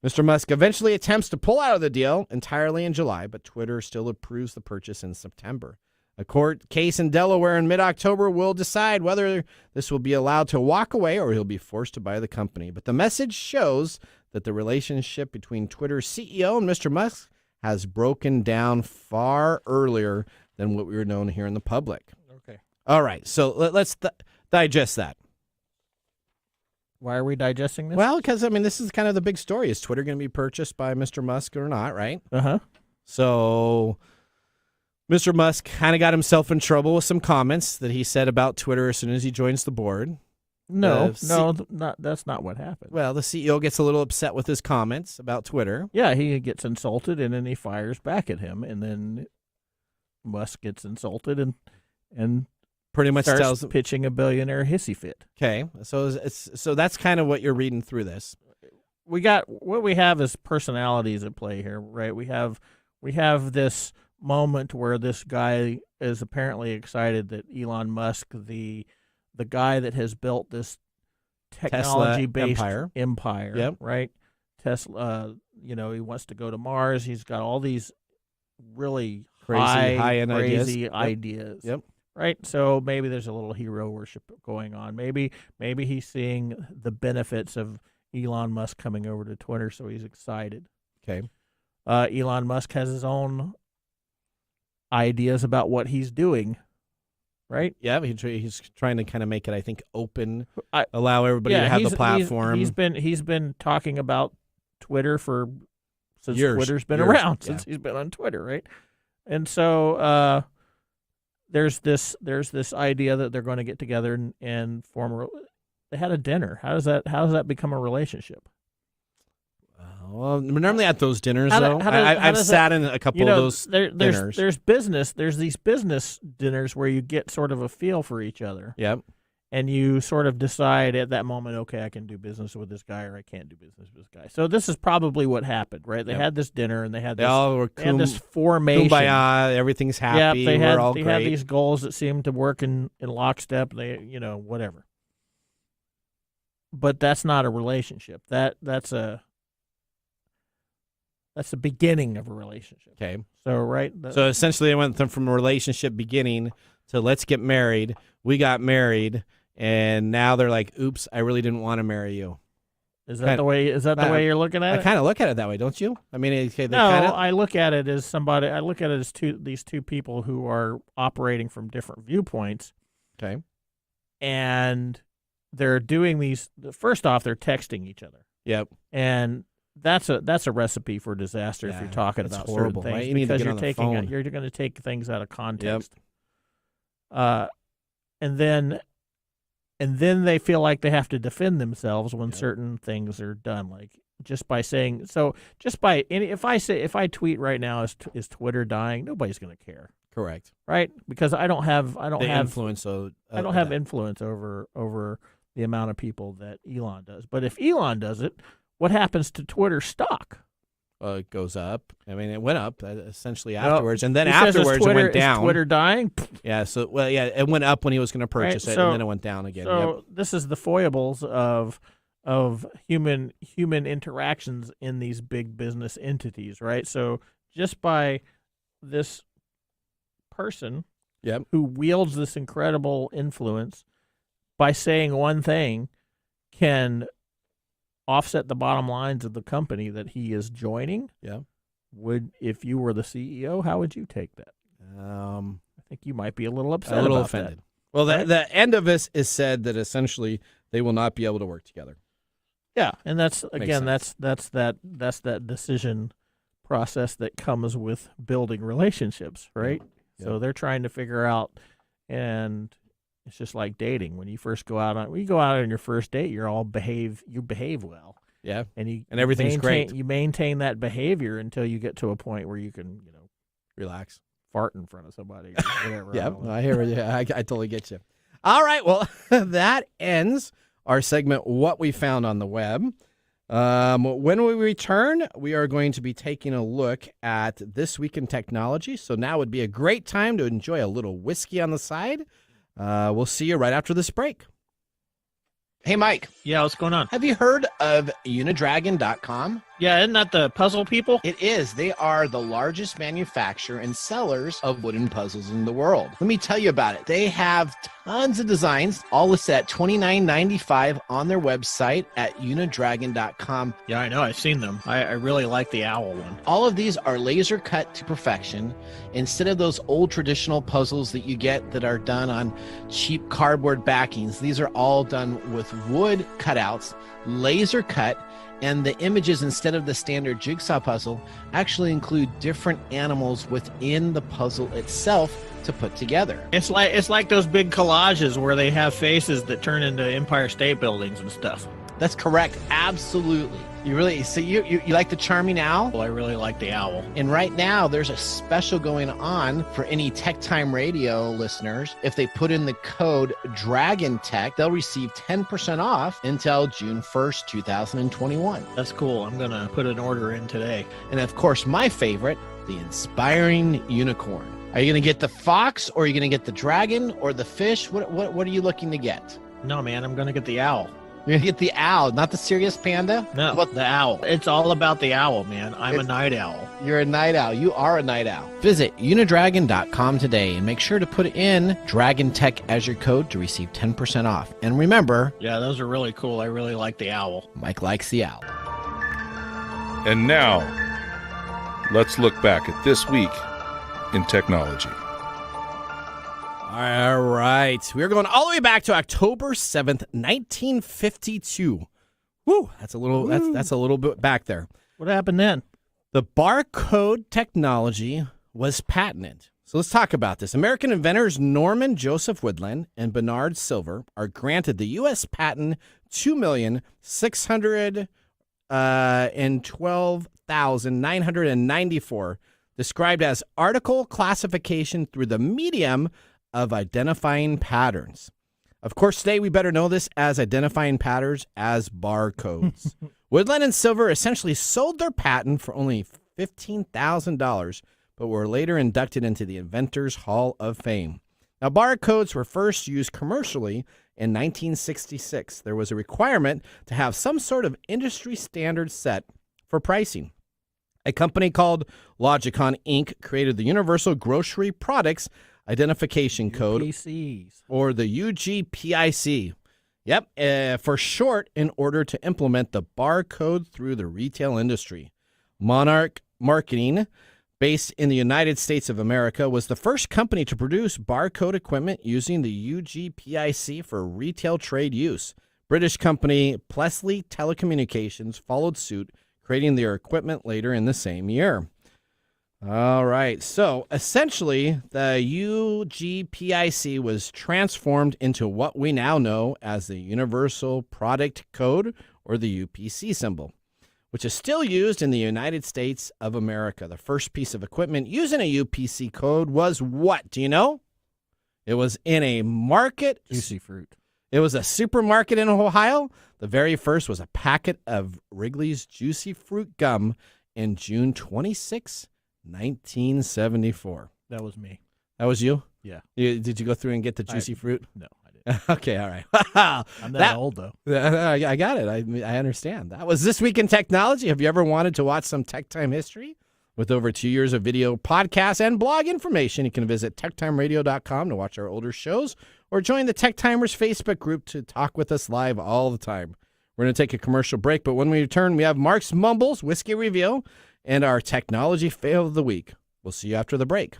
Mr. Musk eventually attempts to pull out of the deal entirely in July, but Twitter still approves the purchase in September. A court case in Delaware in mid-October will decide whether this will be allowed to walk away or he'll be forced to buy the company. But the message shows that the relationship between Twitter's CEO and Mr. Musk has broken down far earlier than what we were known here in the public. Okay. All right, so let's digest that. Why are we digesting this? Well, because, I mean, this is kind of the big story. Is Twitter going to be purchased by Mr. Musk or not, right? Uh-huh. So Mr. Musk kind of got himself in trouble with some comments that he said about Twitter as soon as he joins the board. That's not what happened. Well, the CEO gets a little upset with his comments about Twitter. Yeah, he gets insulted, and then he fires back at him, and then Musk gets insulted and pretty much starts tells pitching a billionaire hissy fit. Okay, so that's kind of what you're reading through this. What we have is personalities at play here, right? We have this moment where this guy is apparently excited that Elon Musk, the guy that has built this technology-based empire, yep. right? Tesla, he wants to go to Mars. He's got all these really high-end ideas. Yep. Right, so maybe there's a little hero worship going on. Maybe he's seeing the benefits of Elon Musk coming over to Twitter, so he's excited. Okay. Elon Musk has his own ideas about what he's doing, right? Yeah, he's trying to kind of make it, I think, open, allow everybody to have the platform. He's been talking about Twitter since years. Twitter's been around, since he's been on Twitter, right? And so there's this idea that they're going to get together and form they had a dinner. How does that become a relationship? Well, normally at those dinners, I've sat in a couple of those dinners. There's these business dinners where you get sort of a feel for each other. Yep. And you sort of decide at that moment, okay, I can do business with this guy or I can't do business with this guy. So this is probably what happened, right? They had this dinner and they had this formation. Kumbaya, everything's happy. They great. had these goals that seemed to work in lockstep. They, whatever. But that's not a relationship. That's the beginning of a relationship. Okay. So right. So essentially, they went from a relationship beginning to let's get married. We got married, and now they're like, "Oops, I really didn't want to marry you." Is that the way you're looking at it? I kind of look at it that way, don't you? I mean, I look at it as these two people who are operating from different viewpoints. Okay. And they're doing these. First off, they're texting each other. Yep. And that's a recipe for disaster if you're talking about horrible, certain things, right? You need to get because on the phone. You're going to take things out of context. Yep. And then they feel like they have to defend themselves when certain things are done, like if I tweet right now, is Twitter dying? Nobody's going to care. Correct. Right? Because I don't have influence. I don't have influence over the amount of people that Elon does. But if Elon does it, what happens to Twitter stock? goes up. I mean, it went up essentially afterwards, and then He says, afterwards Twitter, it went down. Is Twitter dying? Yeah. So it went up when he was going to purchase Right, it, and then it went down again. So this is the foibles of human interactions in these big business entities, right? So just by this person who wields this incredible influence, by saying one thing, can offset the bottom lines of the company that he is joining. Yeah. If you were the CEO, how would you take that? I think you might be a little upset. A little about offended. That. Well, right? the end of this is said that essentially they will not be able to work together. Yeah, and that's that decision process that comes with building relationships, right? Yeah. So they're trying to figure out, and it's just like dating. When you first go out on your first date, you behave well. Yeah, and everything's great. You maintain that behavior until you get to a point where you can, relax, fart in front of somebody, or whatever. Yeah, I hear you. I totally get you. All right, well, that ends our segment, What We Found on the Web. When we return, we are going to be taking a look at This Week in Technology. So now would be a great time to enjoy a little whiskey on the side. We'll see you right after this break. Hey, Mike. Yeah, what's going on? Have you heard of unidragon.com? Yeah, isn't that the puzzle people? It is. They are the largest manufacturer and sellers of wooden puzzles in the world. Let me tell you about it. They have tons of designs, all listed at $29.95 on their website at unidragon.com. Yeah, I know. I've seen them. I really like the owl one. All of these are laser cut to perfection. Instead of those old traditional puzzles that you get that are done on cheap cardboard backings, these are all done with wood cutouts, laser cut. And the images, instead of the standard jigsaw puzzle, actually include different animals within the puzzle itself to put together. It's like those big collages where they have faces that turn into Empire State Buildings and stuff. That's correct. Absolutely. You like the charming owl? Well, I really like the owl. And right now, there's a special going on for any TechTime radio listeners. If they put in the code DRAGONTech, they'll receive 10% off until June 1st, 2021. That's cool. I'm going to put an order in today. And of course, my favorite, the Inspiring Unicorn. Are you going to get the fox, or are you going to get the dragon, or the fish? What are you looking to get? No, man, I'm going to get the owl. You're going to get the owl, not the serious panda? No, the owl. It's all about the owl, man. I'm a night owl. You're a night owl. You are a night owl. Visit unidragon.com today and make sure to put in Dragon Tech as your code to receive 10% off. And remember... Yeah, those are really cool. I really like the owl. Mike likes the owl. And now, let's look back at This Week in Technology. All right. We're going all the way back to October 7th, 1952. Woo, that's a little bit back there. What happened then? The barcode technology was patented. So let's talk about this. American inventors Norman Joseph Woodland and Bernard Silver are granted the U.S. patent 2,612,994, described as article classification through the medium of identifying patterns. Of course, today we better know this as identifying patterns as barcodes. Woodland and Silver essentially sold their patent for only $15,000, but were later inducted into the Inventors Hall of Fame. Now, barcodes were first used commercially in 1966. There was a requirement to have some sort of industry standard set for pricing. A company called Logicon Inc. created the Universal Grocery Products Identification Code, UPCs. Or the UGPIC. Yep, for short, in order to implement the barcode through the retail industry. Monarch Marketing, based in the United States of America, was the first company to produce barcode equipment using the UGPIC for retail trade use. British company Plesley Telecommunications followed suit, creating their equipment later in the same year. All right, so essentially the UGPIC was transformed into what we now know as the Universal Product Code, or the UPC symbol, which is still used in the United States of America. The first piece of equipment using a UPC code was what? Do you know? It was in a market. Juicy fruit. It was a supermarket in Ohio. The very first was a packet of Wrigley's Juicy Fruit gum in June 26, 1974. That was me. That was you? Yeah. Did you go through and get the juicy fruit? No, I didn't. Okay, all right. Wow. I'm that old, though. I got it. I understand. That was This Week in Technology. Have you ever wanted to watch some TechTime history? With over 2 years of video, podcasts, and blog information, you can visit techtimeradio.com to watch our older shows or join the TechTimers Facebook group to talk with us live all the time. We're going to take a commercial break, but when we return, we have Marc's Mumble's Whiskey Review and our Technology Fail of the Week. We'll see you after the break.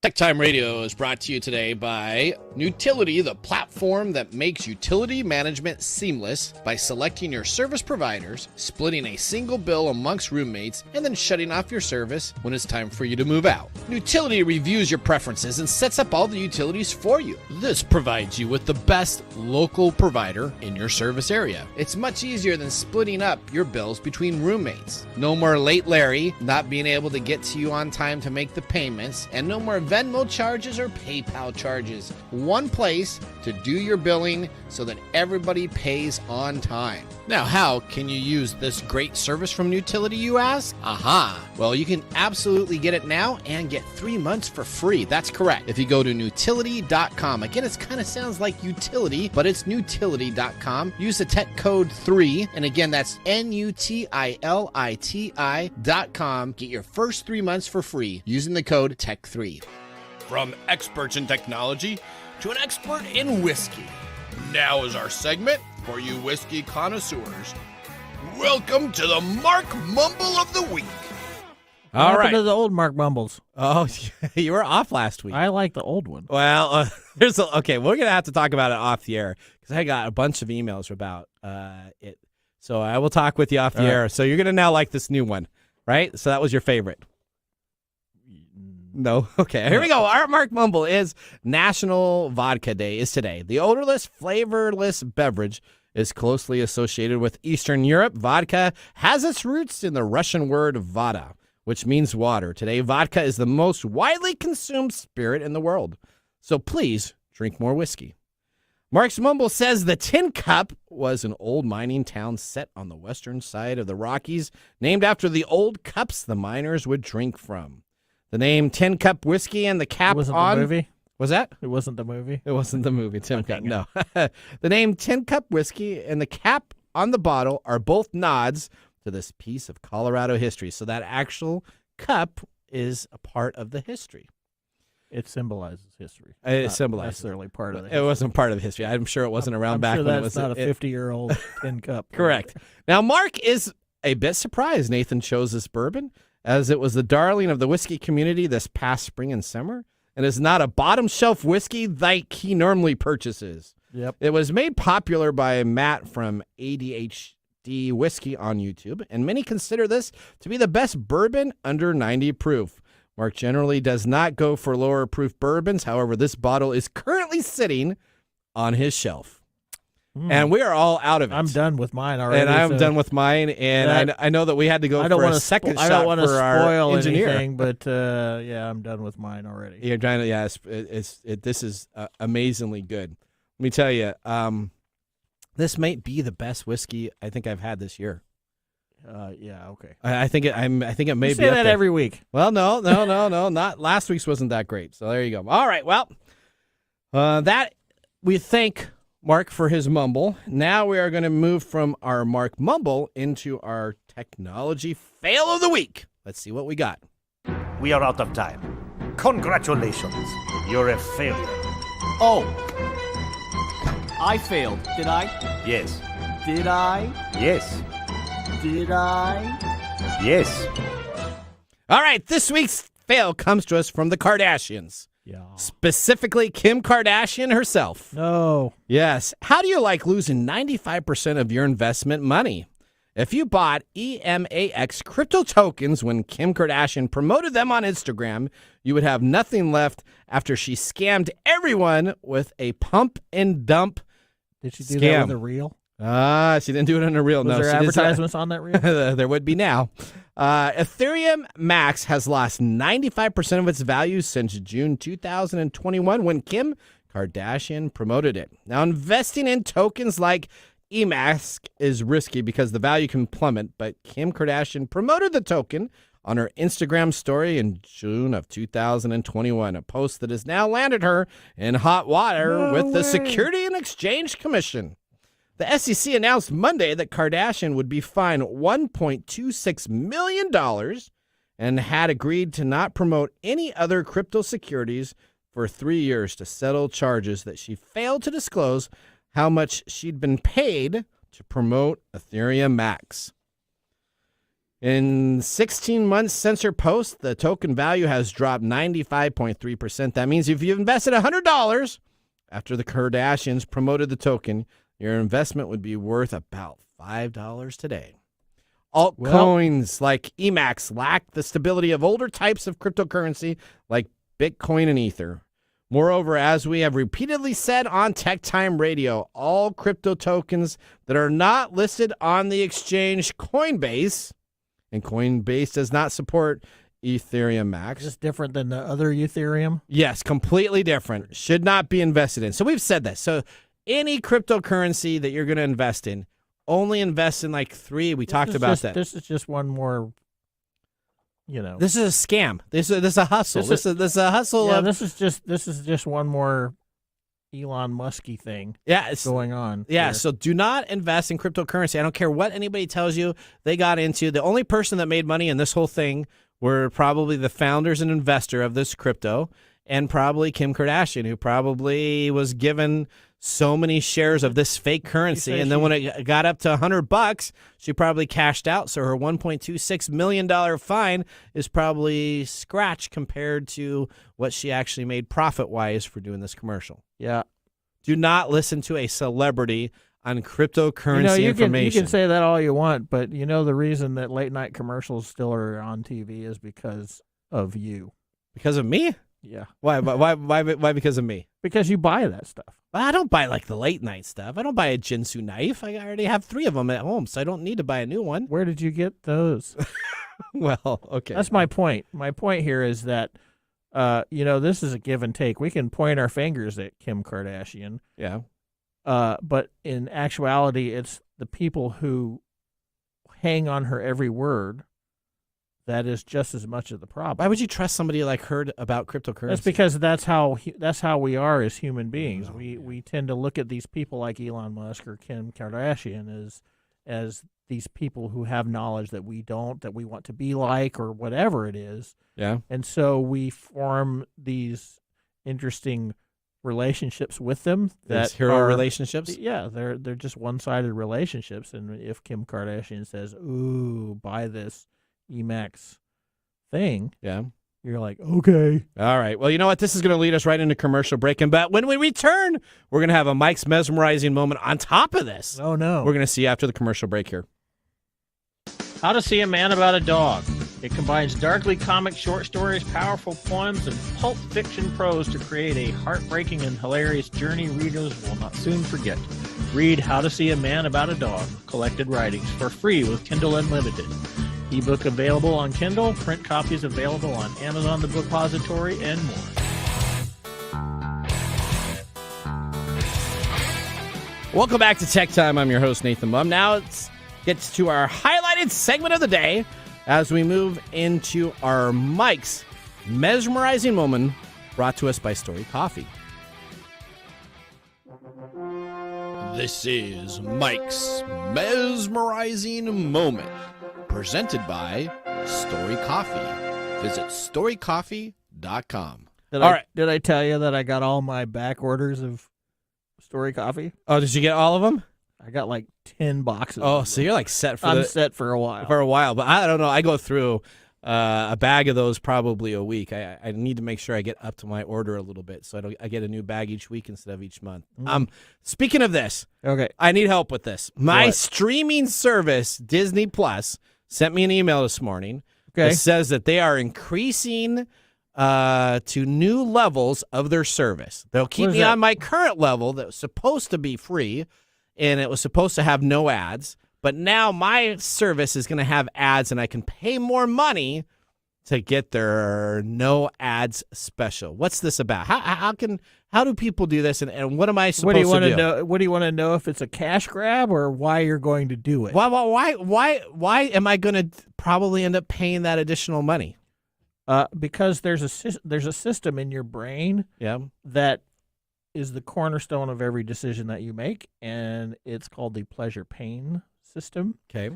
TechTime Radio is brought to you today by Nutility, the platform that makes utility management seamless by selecting your service providers, splitting a single bill amongst roommates, and then shutting off your service when it's time for you to move out. Nutility reviews your preferences and sets up all the utilities for you. This provides you with the best local provider in your service area. It's much easier than splitting up your bills between roommates. No more late Larry not being able to get to you on time to make the payments, and no more Venmo charges or PayPal charges. One place to do your billing so that everybody pays on time. Now, how can you use this great service from Nutility, you ask? Aha! Well, you can absolutely get it now and get 3 months for free. That's correct. If you go to Nutility.com, again, it kind of sounds like utility, but it's Nutility.com. Use the tech code 3, and again, that's NUTILITI.com. Get your first 3 months for free using the code TECH3. From experts in technology to an expert in whiskey. Now is our segment for you whiskey connoisseurs. Welcome to the Marc Mumble of the Week. All right. To the old Marc Mumbles. Oh, you were off last week. I like the old one. Well, okay, we're going to have to talk about it off the air because I got a bunch of emails about it. So I will talk with you off the air. So you're going to now like this new one, right? So that was your favorite. No? Okay. Here we go. Our Marc Mumble is National Vodka Day is today. The odorless, flavorless beverage is closely associated with Eastern Europe. Vodka has its roots in the Russian word vada, which means water. Today, vodka is the most widely consumed spirit in the world. So please drink more whiskey. Marc's Mumble says the Tin Cup was an old mining town set on the western side of the Rockies, named after the old cups the miners would drink from. The name Tin Cup Whiskey and the cap wasn't on... the movie? Was that? It wasn't the movie? It wasn't the movie, Tin Cup, no. The name Tin Cup Whiskey and the cap on the bottle are both nods to this piece of Colorado history. So that actual cup is a part of the history. It symbolizes history. It symbolizes. Necessarily part of it. It wasn't part of the history. I'm sure it wasn't around back when it was. That's not a 50-year-old tin cup. Correct. Now, Marc is a bit surprised Nathan chose this bourbon, as it was the darling of the whiskey community this past spring and summer, and is not a bottom shelf whiskey like he normally purchases. Yep. It was made popular by Matt from ADHD Whiskey on YouTube, and many consider this to be the best bourbon under 90 proof. Marc generally does not go for lower proof bourbons. However, this bottle is currently sitting on his shelf. And we are all out of it. I'm done with mine already. And I'm done with mine. And I know that we had to go for a second shot. I don't want to spoil engineer. anything, but yeah, I'm done with mine already. You're trying to, yeah. This is amazingly good. Let me tell you, this might be the best whiskey I think I've had this year. Yeah. Okay. I think it may you be. Say up that there. every week. Well, no. Not last week's wasn't that great. So there you go. All right. Well, that we thank Marc for his mumble. Now we are going to move from our Marc Mumble into our technology fail of the week. Let's see what we got. We are out of time. Congratulations. You're a failure. Oh. I failed, did I? Yes. Did I? Yes. Did I? Yes. All right. This week's fail comes to us from the Kardashians. Yeah. Specifically, Kim Kardashian herself. No. Yes. How do you like losing 95% of your investment money? If you bought EMAX crypto tokens when Kim Kardashian promoted them on Instagram, you would have nothing left after she scammed everyone with a pump and dump. Did she do that with a reel? She didn't do it on a reel. Was there advertisements on that reel? There would be now. Ethereum Max has lost 95% of its value since June 2021 when Kim Kardashian promoted it. Now, investing in tokens like Emask is risky because the value can plummet, but Kim Kardashian promoted the token on her Instagram story in June of 2021, a post that has now landed her in hot water with the Security and Exchange Commission. The SEC announced Monday that Kardashian would be fined $1.26 million and had agreed to not promote any other crypto securities for 3 years to settle charges that she failed to disclose how much she'd been paid to promote Ethereum Max. In 16 months since her post, the token value has dropped 95.3%. That means if you've invested $100 after the Kardashians promoted the token, your investment would be worth about $5 today. Altcoins like Emax lack the stability of older types of cryptocurrency like Bitcoin and Ether. Moreover, as we have repeatedly said on TechTime Radio, all crypto tokens that are not listed on the exchange Coinbase, and Coinbase does not support Ethereum Max. Is this different than the other Ethereum? Yes, completely different. Should not be invested in. So we've said this. So any cryptocurrency that you're going to invest in, only invest in like 3. We talked about that. This is just one more, This is a scam. This is a hustle. This is a hustle. Yeah, this is just one more Elon Musky thing. Going on. Yeah, here. so do not invest in cryptocurrency. I don't care what anybody tells you they got into. The only person that made money in this whole thing were probably the founders and investor of this crypto, and probably Kim Kardashian, who probably was given so many shares of this fake currency, and then when it got up to $100, she probably cashed out. So her $1.26 million fine is probably scratch compared to what she actually made profit-wise for doing this commercial. Yeah. Do not listen to a celebrity on cryptocurrency information. You can say that all you want, but the reason that late-night commercials still are on TV is because of you. Because of me? Yeah. Why because of me? Because you buy that stuff. I don't buy like the late night stuff. I don't buy a Jinsu knife. I already have 3 of them at home, so I don't need to buy a new one. Where did you get those? Well, okay. That's my point. My point here is that, this is a give and take. We can point our fingers at Kim Kardashian. Yeah. But in actuality, it's the people who hang on her every word that is just as much of the problem. Why would you trust somebody like her about cryptocurrency? That's because that's how we are as human beings. We tend to look at these people like Elon Musk or Kim Kardashian as these people who have knowledge that we don't, that we want to be like, or whatever it is. Yeah. And so we form these interesting relationships with them. These hero relationships? Yeah, they're just one-sided relationships. And if Kim Kardashian says, "Ooh, buy this Emax thing," yeah, you're like, okay. All right. Well, you know what? This is going to lead us right into commercial break. But when we return, we're going to have a Mike's mesmerizing moment on top of this. Oh, no. We're going to see you after the commercial break here. How to See a Man About a Dog. It combines darkly comic short stories, powerful poems, and pulp fiction prose to create a heartbreaking and hilarious journey readers will not soon forget. Read How to See a Man About a Dog, Collected Writings, for free with Kindle Unlimited. Ebook available on Kindle, print copies available on Amazon the Bookpository, and more. Welcome back to Tech Time. I'm your host, Nathan Mumm. Now it gets to our highlighted segment of the day as we move into our Mike's mesmerizing moment, brought to us by Story Coffee. This is Mike's mesmerizing moment, presented by Story Coffee. Visit storycoffee.com. Did I tell you that I got all my back orders of Story Coffee? Oh, did you get all of them? I got like 10 boxes. Oh, so you're like set for I'm set for a while. For a while, but I don't know. I go through a bag of those probably a week. I need to make sure I get up to my order a little bit, so I get a new bag each week instead of each month. Speaking of this, okay, I need help with this. My streaming service, Disney Plus, sent me an email this morning that says that they are increasing to new levels of their service. They'll keep me on my current level that was supposed to be free, and it was supposed to have no ads. But now my service is going to have ads, and I can pay more money to get their no ads special. What's this about? How do people do this, and what am I supposed to do? What do you want to know? If it's a cash grab or why you're going to do it? Why am I going to probably end up paying that additional money? Because there's a system in your brain that is the cornerstone of every decision that you make, and it's called the pleasure pain system. Okay.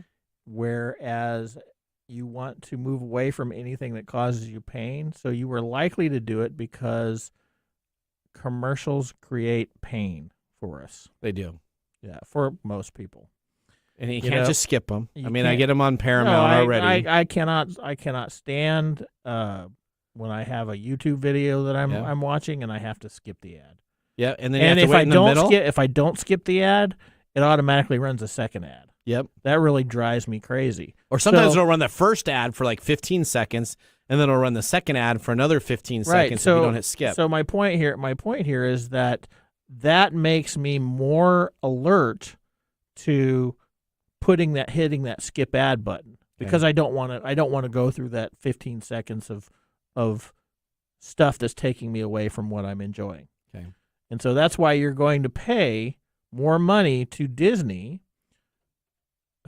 Whereas you want to move away from anything that causes you pain, so you were likely to do it because commercials create pain for us. They do. Yeah, for most people. And you can't just skip them. I mean, I can't- get them on Paramount already. I cannot stand when I have a YouTube video that I'm watching and I have to skip the ad. Yeah, and then And you have to wait in the middle. if I don't skip the ad, it automatically runs a second ad. Yep. That really drives me crazy. Or sometimes it'll run the first ad for like 15 seconds, and then it'll run the second ad for another 15 seconds if you don't hit skip. So my point here is that makes me more alert to hitting that skip ad button because I don't want to go through that 15 seconds of stuff that's taking me away from what I'm enjoying. Okay. And so that's why you're going to pay more money to Disney,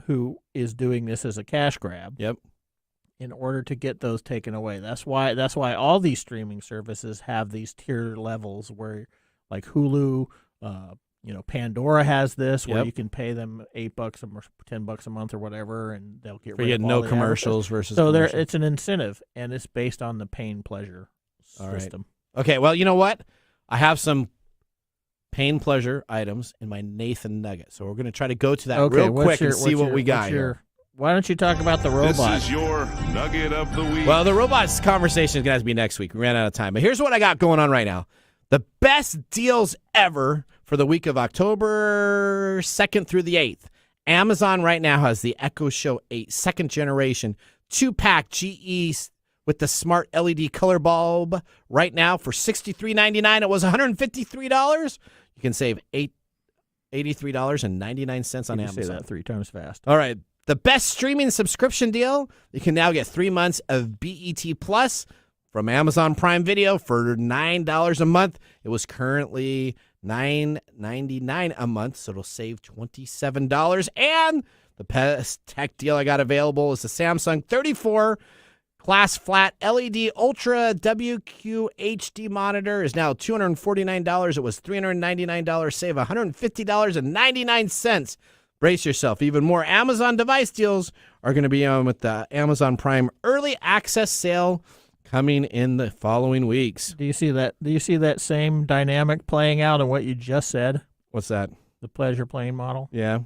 who is doing this as a cash grab. Yep. In order to get those taken away. That's why all these streaming services have these tier levels where, like Hulu, Pandora has this where you can pay them $8 or $10 a month or whatever, and they'll get rid of all no the commercials versus. So it's an incentive, and it's based on the pain pleasure system. Right. Okay, well, you know what? I have some pain pleasure items in my Nathan Nugget, so we're going to try to go to that real quick and see what we got here. Why don't you talk about the robot? This is your Nugget of the Week. Well, the robots conversation is going to have to be next week. We ran out of time. But here's what I got going on right now. The best deals ever for the week of October 2nd through the 8th. Amazon right now has the Echo Show 8 second generation 2-pack GE with the smart LED color bulb right now for $63.99. It was $153. You can save $83.99 on Amazon. Say that 3 times fast. All right. The best streaming subscription deal, you can now get 3 months of BET Plus from Amazon Prime Video for $9 a month. It was currently $9.99 a month, so it'll save $27. And the best tech deal I got available is the Samsung 34 Class Flat LED Ultra WQHD monitor is now $249. It was $399. Save $150.99. Brace yourself. Even more Amazon device deals are going to be on with the Amazon Prime Early Access Sale coming in the following weeks. Do you see that? Do you see that same dynamic playing out in what you just said? What's that? The pleasure plane model. Yeah.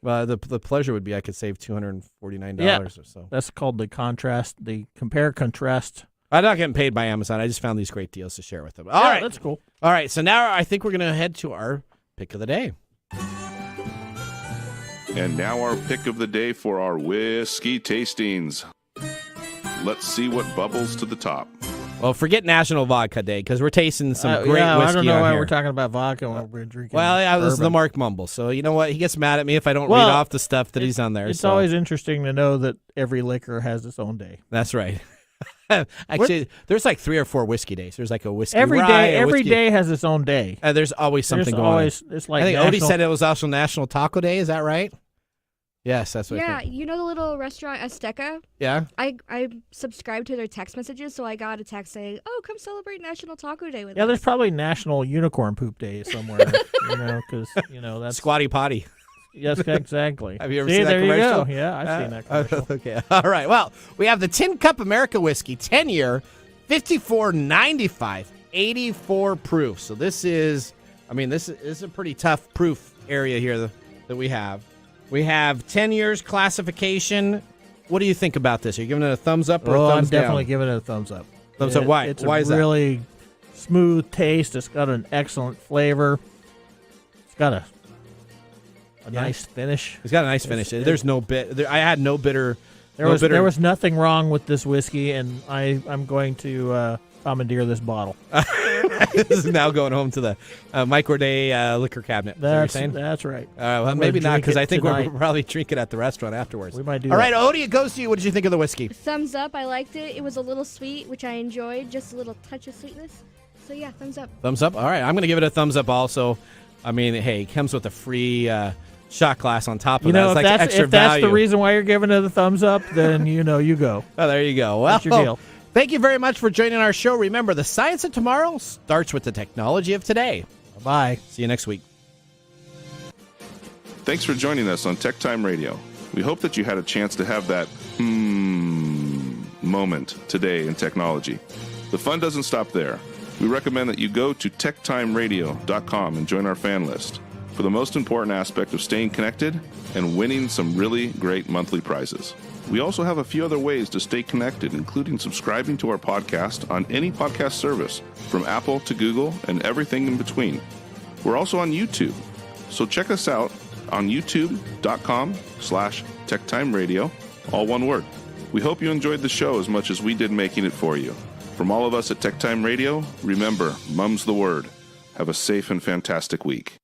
Well, the pleasure would be I could save $249 or so. That's called the contrast, the compare contrast. I'm not getting paid by Amazon. I just found these great deals to share with them. All right, that's cool. All right, so now I think we're going to head to our pick of the day. And now our pick of the day for our whiskey tastings. Let's see what bubbles to the top. Well, forget National Vodka Day because we're tasting some great whiskey I don't know on why here. we're talking about vodka when we're drinking. Well, this is the bourbon. Marc Mumble, so you know what? He gets mad at me if I don't read off the stuff that he's on there. It's always interesting to know that every liquor has its own day. That's right. Actually, there's like 3 or 4 whiskey days. There's like a whiskey every rye, day. a Every whiskey- day has its own day. There's always something going on. It's like I think national, Odie said it was also National Taco Day. Is that right? Yes, that's what I Yeah, think. you know the little restaurant Azteca? Yeah? I subscribed to their text messages, so I got a text saying, "Oh, come celebrate National Taco Day with Yeah, us." there's probably National Unicorn Poop Day somewhere. Because that's Squatty Potty. Yes, exactly. Have you ever See, seen that there commercial? You go. Yeah, I've seen that commercial. Okay. All right. Well, we have the Tin Cup America Whiskey 10-year, $54.95, 84 proof. So this is a pretty tough proof area here that we have. We have 10 years classification. What do you think about this? Are you giving it a thumbs up or a thumbs I'm down? definitely giving it a thumbs up. Thumbs up. Why? It's Why a is that? really smooth taste. It's got an excellent flavor. It's got a nice finish. It's got a nice finish. There's no bit. I had no bitter. There was nothing wrong with this whiskey, and I'm going to commandeer this bottle. This is now going home to the Micro Day liquor cabinet. Is that what you're saying? That's right. Well, I'm maybe gonna not, drink because it I think tonight. we'll probably drink it at the restaurant afterwards. We might do All that. right, Odie, it goes to you. What did you think of the whiskey? Thumbs up. I liked it. It was a little sweet, which I enjoyed. Just a little touch of sweetness. So yeah, thumbs up. Thumbs up. All right, I'm going to give it a thumbs up also. I mean, hey, it comes with a free shot glass on top of You that. know, It's if like that's extra if that's value. the reason why you're giving it a thumbs up, then you go. Oh, there you go. Well, That's your deal. Thank you very much for joining our show. Remember, the science of tomorrow starts with the technology of today. Bye. See you next week. Thanks for joining us on TechTime Radio. We hope that you had a chance to have that moment today in technology. The fun doesn't stop there. We recommend that you go to techtimeradio.com and join our fan list for the most important aspect of staying connected and winning some really great monthly prizes. We also have a few other ways to stay connected, including subscribing to our podcast on any podcast service, from Apple to Google and everything in between. We're also on YouTube, so check us out on youtube.com/techtimeradio, all one word. We hope you enjoyed the show as much as we did making it for you. From all of us at TechTime Radio, remember, mum's the word. Have a safe and fantastic week.